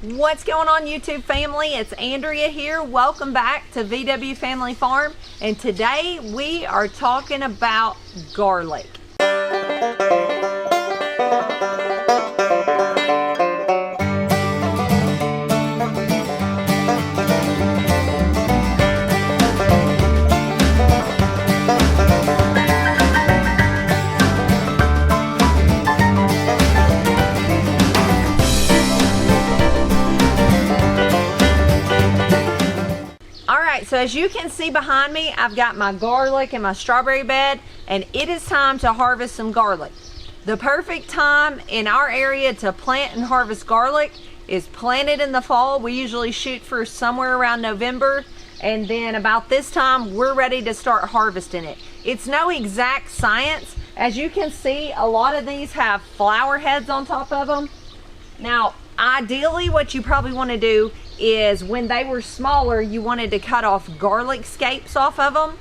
What's going on, YouTube family? It's Andrea here. Welcome back to VW Family Farm, and today we are talking about garlic. So as you can see behind me, I've got my garlic in my strawberry bed, and it is time to harvest some garlic. The perfect time in our area to plant and harvest garlic is planted in the fall. We usually shoot for somewhere around November, and then about this time we're ready to start harvesting it. It's no exact science. As you can see, a lot of these have flower heads on top of them. Now, ideally what you probably want to do is when they were smaller, you wanted to cut off garlic scapes off of them.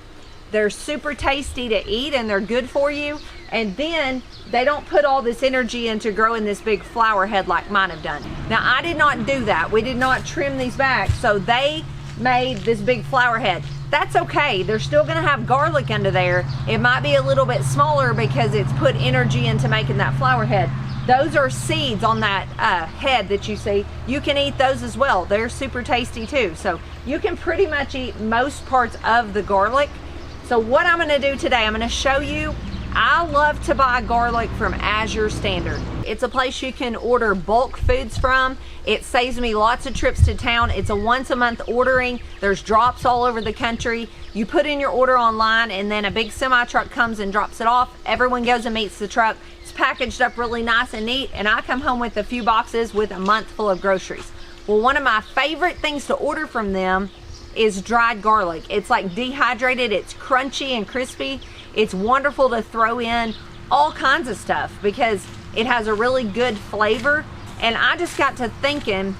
They're super tasty to eat and they're good for you. And then they don't put all this energy into growing this big flower head like mine have done. Now, I did not do that. We did not trim these back, so they made this big flower head. That's okay. They're still gonna have garlic under there. It might be a little bit smaller because it's put energy into making that flower head. Those are seeds on that head that you see. You can eat those as well. They're super tasty too. So you can pretty much eat most parts of the garlic. So what I'm gonna do today, I'm gonna show you, I love to buy garlic from Azure Standard. It's a place you can order bulk foods from. It saves me lots of trips to town. It's a once a month ordering. There's drops all over the country. You put in your order online and then a big semi truck comes and drops it off. Everyone goes and meets the truck. It's packaged up really nice and neat, and I come home with a few boxes with a month full of groceries. Well, one of my favorite things to order from them is dried garlic. It's like dehydrated, it's crunchy and crispy. It's wonderful to throw in all kinds of stuff because it has a really good flavor. And I just got to thinking,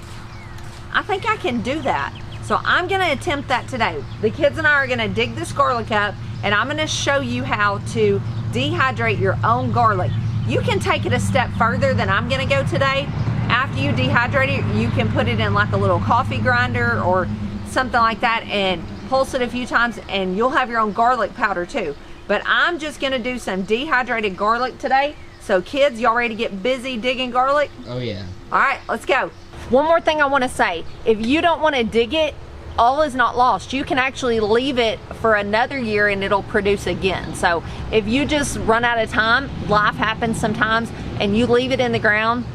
I think I can do that. So I'm gonna attempt that today. The kids and I are gonna dig this garlic up, and I'm gonna show you how to dehydrate your own garlic. You can take it a step further than I'm gonna go today. After you dehydrate it, you can put it in like a little coffee grinder or something like that and pulse it a few times, and you'll have your own garlic powder too. But I'm just gonna do some dehydrated garlic today. So kids, y'all ready to get busy digging garlic? Oh yeah. All right, let's go. One more thing I wanna say. If you don't wanna dig it, all is not lost. You can actually leave it for another year and it'll produce again. So if you just run out of time, life happens sometimes, and you leave it in the ground,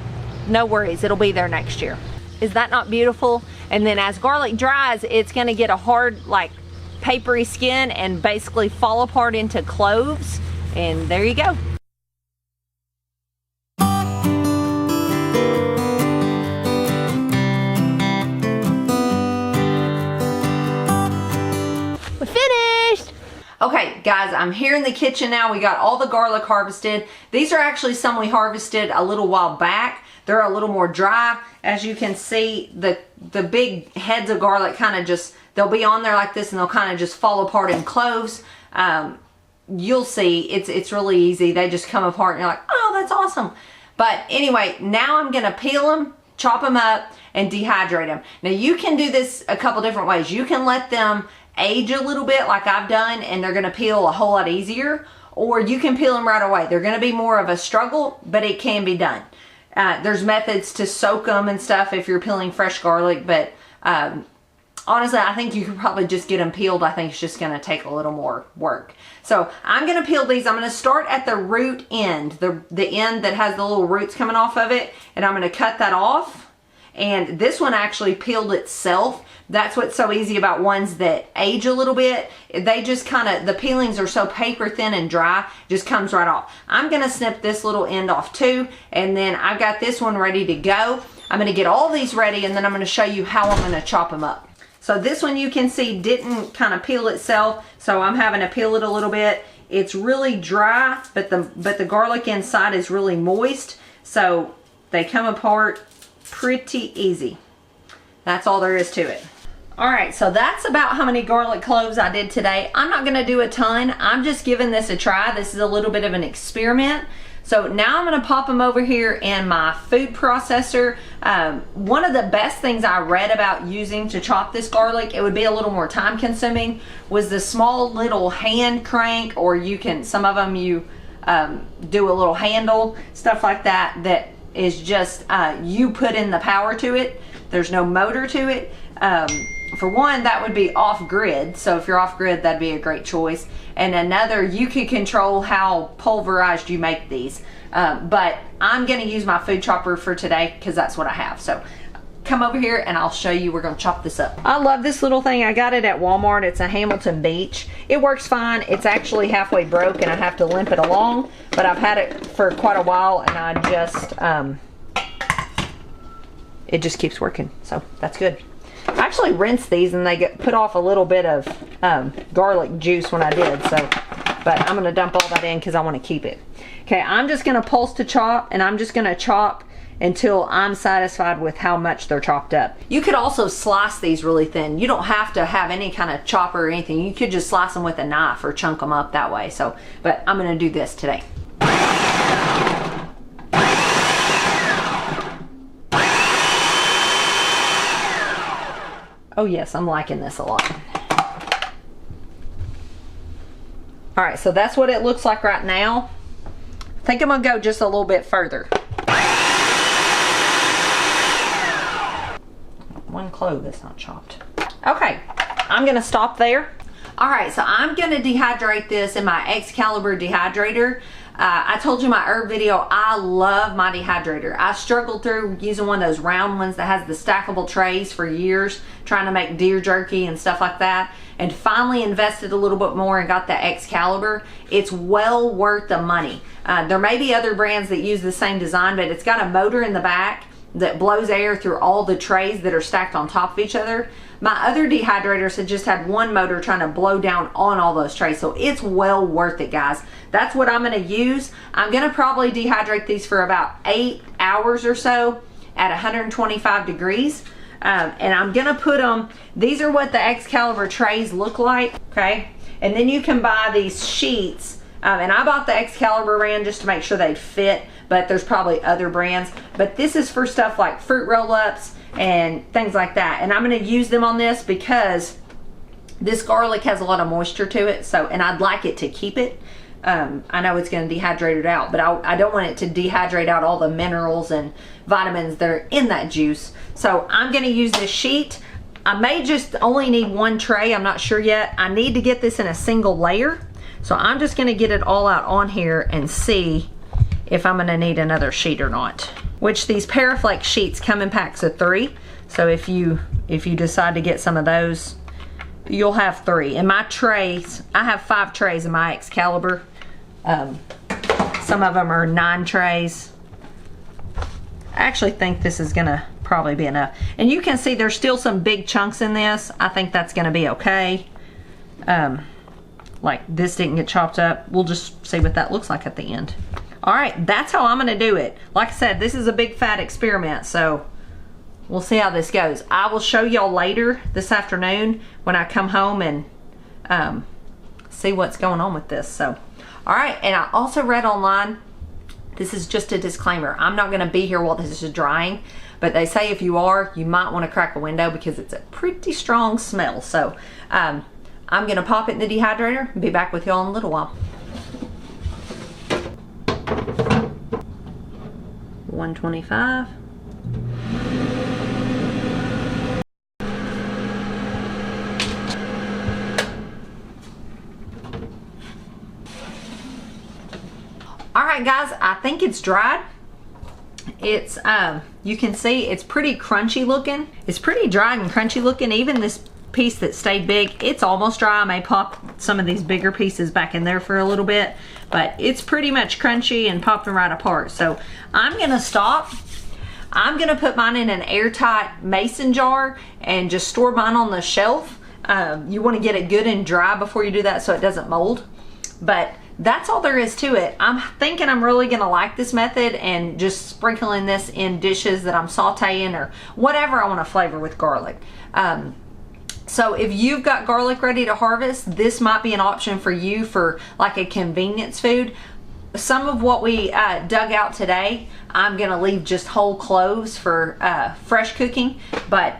no worries, it'll be there next year. Is that not beautiful? And then as garlic dries, it's gonna get a hard, like papery skin and basically fall apart into cloves. And there you go. Okay guys, I'm here in the kitchen now. We got all the garlic harvested. These are actually some we harvested a little while back. They're a little more dry. As you can see, the big heads of garlic kind of just, they'll be on there like this and they'll kind of just fall apart in cloves. You'll see, it's really easy. They just come apart and you're like, oh, that's awesome. But anyway, now I'm gonna peel them, chop them up, and dehydrate them. Now you can do this a couple different ways. You can let them age a little bit like I've done and they're gonna peel a whole lot easier, or you can peel them right away. They're gonna be more of a struggle, but it can be done. There's methods to soak them and stuff if you're peeling fresh garlic, but honestly, I think you could probably just get them peeled. I think it's just gonna take a little more work. So I'm gonna peel these. I'm gonna start at the root end, the end that has the little roots coming off of it, and I'm gonna cut that off. And this one actually peeled itself. That's what's so easy about ones that age a little bit. They just kind of, the peelings are so paper thin and dry, just comes right off. I'm gonna snip this little end off too, and then I've got this one ready to go. I'm gonna get all these ready, and then I'm gonna show you how I'm gonna chop them up. So this one you can see didn't kind of peel itself, so I'm having to peel it a little bit. It's really dry, but the garlic inside is really moist, so they come apart pretty easy. That's all there is to it. All right, so that's about how many garlic cloves I did today. I'm not gonna do a ton. I'm just giving this a try. This is a little bit of an experiment. So now I'm gonna pop them over here in my food processor. One of the best things I read about using to chop this garlic, it would be a little more time consuming, was the small little hand crank, or you can, some of them you do a little handle, stuff like that, that is just, you put in the power to it. There's no motor to it. For one, that would be off grid. So if you're off grid, that'd be a great choice. And another, you can control how pulverized you make these. But I'm gonna use my food chopper for today because that's what I have. So come over here and I'll show you. We're gonna chop this up. I love this little thing. I got it at Walmart. It's a Hamilton Beach. It works fine. It's actually halfway broke and I have to limp it along, but I've had it for quite a while and I just, it just keeps working. So that's good. I actually rinsed these and they put off a little bit of garlic juice when I did, so, but I'm gonna dump all that in because I want to keep it. Okay, I'm just gonna pulse to chop, and I'm just gonna chop until I'm satisfied with how much they're chopped up. You could also slice these really thin. You don't have to have any kind of chopper or anything. You could just slice them with a knife or chunk them up that way. So, but I'm gonna do this today. Oh yes, I'm liking this a lot. All right, so that's what it looks like right now. I think I'm gonna go just a little bit further. One clove that's not chopped. Okay, I'm gonna stop there. All right, so I'm gonna dehydrate this in my Xcalibur dehydrator. I told you in my herb video, I love my dehydrator. I struggled through using one of those round ones that has the stackable trays for years, trying to make deer jerky and stuff like that, and finally invested a little bit more and got the Xcalibur. It's well worth the money. There may be other brands that use the same design, but it's got a motor in the back that blows air through all the trays that are stacked on top of each other. My other dehydrators had just had one motor trying to blow down on all those trays, so it's well worth it, guys. That's what I'm gonna use. I'm gonna probably dehydrate these for about 8 hours or so at 125 degrees. And I'm gonna put them, these are what the Xcalibur trays look like, okay? And then you can buy these sheets, and I bought the Xcalibur brand just to make sure they'd fit, but there's probably other brands. But this is for stuff like fruit roll-ups and things like that. And I'm gonna use them on this because this garlic has a lot of moisture to it, so, and I'd like it to keep it. I know it's gonna dehydrate it out, but I don't want it to dehydrate out all the minerals and vitamins that are in that juice. So I'm gonna use this sheet. I may just only need one tray, I'm not sure yet. I need to get this in a single layer. So I'm just gonna get it all out on here and see if I'm gonna need another sheet or not. Which these Paraflex sheets come in packs of 3. So if you decide to get some of those, you'll have 3. And my trays, I have 5 trays in my Xcalibur. Some of them are 9 trays. I actually think this is gonna probably be enough. And you can see there's still some big chunks in this. I think that's gonna be okay. Like this didn't get chopped up. We'll just see what that looks like at the end. All right, that's how I'm gonna do it. Like I said, this is a big fat experiment, so we'll see how this goes. I will show y'all later this afternoon when I come home and see what's going on with this. So, all right, and I also read online, this is just a disclaimer, I'm not gonna be here while this is drying, but they say if you are, you might wanna crack a window because it's a pretty strong smell. So I'm gonna pop it in the dehydrator and be back with y'all in a little while. 125. All right, guys, I think it's dried. It's, you can see it's pretty crunchy looking. It's pretty dry and crunchy looking. Even this piece that stayed big, it's almost dry. I may pop some of these bigger pieces back in there for a little bit, but it's pretty much crunchy and popping right apart. So I'm gonna stop. I'm gonna put mine in an airtight mason jar and just store mine on the shelf. You wanna get it good and dry before you do that so it doesn't mold. But that's all there is to it. I'm thinking I'm really gonna like this method and just sprinkling this in dishes that I'm sauteing or whatever I wanna flavor with garlic. So if you've got garlic ready to harvest, this might be an option for you for like a convenience food. Some of what we dug out today, I'm gonna leave just whole cloves for fresh cooking, but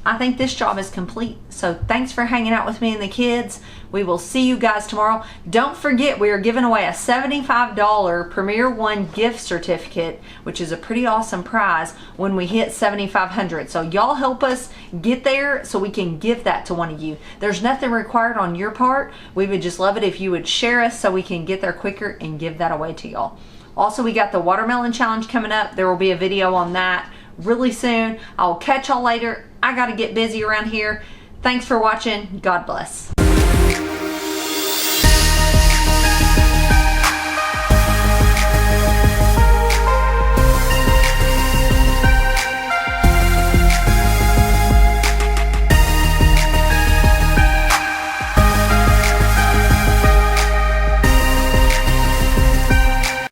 I think this job is complete. So thanks for hanging out with me and the kids. We will see you guys tomorrow. Don't forget, we are giving away a $75 Premier One gift certificate, which is a pretty awesome prize when we hit 7,500. So y'all help us get there so we can give that to one of you. There's nothing required on your part. We would just love it if you would share us so we can get there quicker and give that away to y'all. Also, we got the watermelon challenge coming up. There will be a video on that really soon. I'll catch y'all later. I gotta get busy around here. Thanks for watching. God bless.